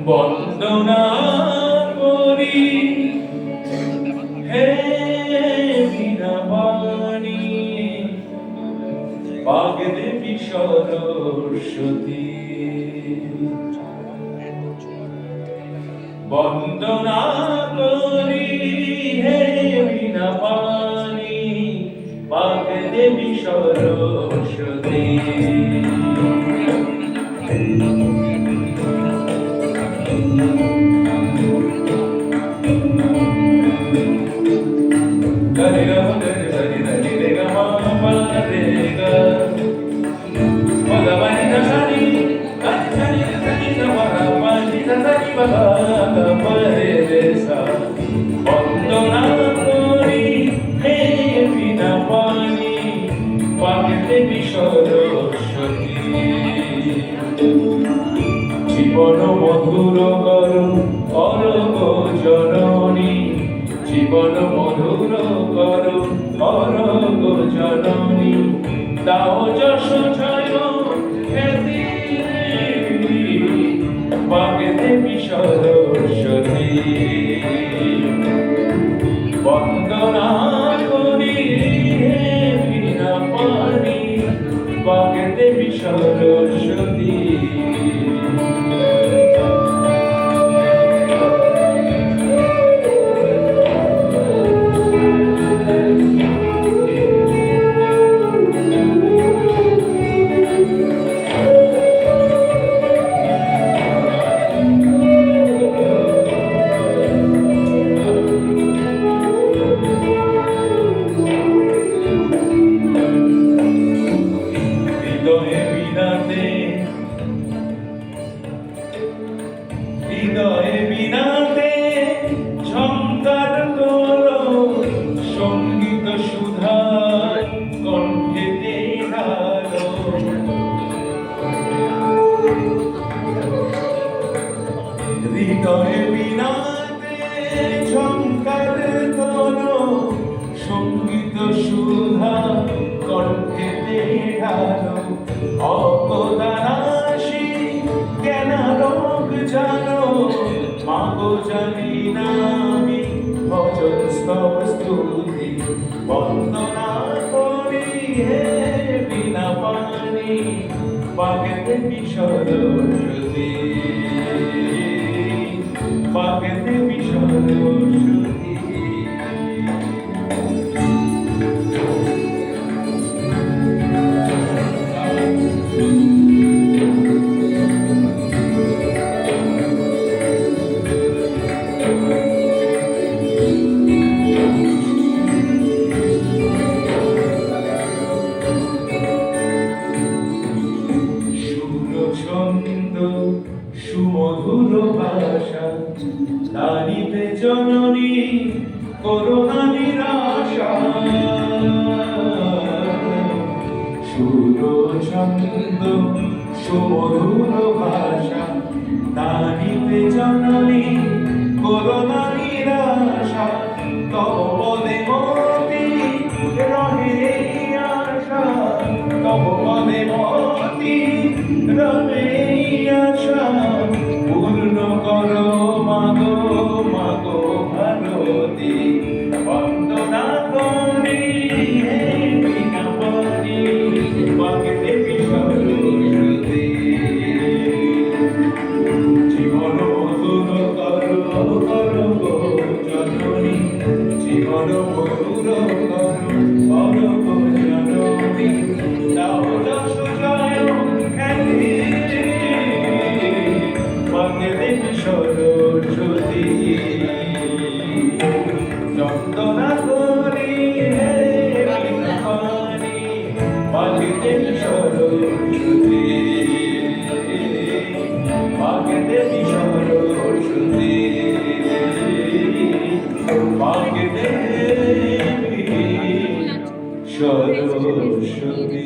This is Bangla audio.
বন্দনা করি হে বীণাপাণি বাগদেবী সরস্বতী। বন্দনা করি হে বীণাপাণি বাগদেবী সরস্বতী। বন্দনা করি হে বীণাপাণি বাগদেবী সরস্বতী। জীবন মধুর করো করো জননী, জীবন মধুর করো করো জননী। দাও যশ জয় খ্যাতি বাগদেবী সরস্বতী। বন্দনা করি হে বীণাপাণি বাগদেবী সরস্বতী। হৃদয়ে বীণাতে ঝংকার তোলো সঙ্গীত সুধা কণ্ঠেতে ঢালো। হৃদয়ে বীণাতে ঝংকার তোলো সঙ্গীত সুধা কণ্ঠেতে ঢালো। অপদানাশী জ্ঞান রোগ জানো মাগো জানি না আমি ভজন স্তব স্তুতি। বন্দনা করি হে বীণাপাণি বাগদেবী সরস্বতী। বাগদেবী সরস্বতী। সুমধুর ভাষা তারিতে জননী করুণা নিরাশা। সুরছন্দ সুমধুর ভাষা তারিতে জননী করুণা নিরাশা। তব পদে মতি রহে আশা, তব পদে মতি রহে আশা। পূর্ণ করো মাগো মাগো ভারতী। বন্দনা করি হে বীণাপাণি বাগদেবী সরস্বতী। জীবন মধুর করো করো জননী, জীবন মধুর করো করো জননী। দাও যশ জয় খ্যাতি বাগদেবী সরস্বতী। বন্দনা করি হে বীণাপাণি বাগদেবী সরস্বতী। বাগদেবী সরস্বতী। বাগদেবী সরস্বতী।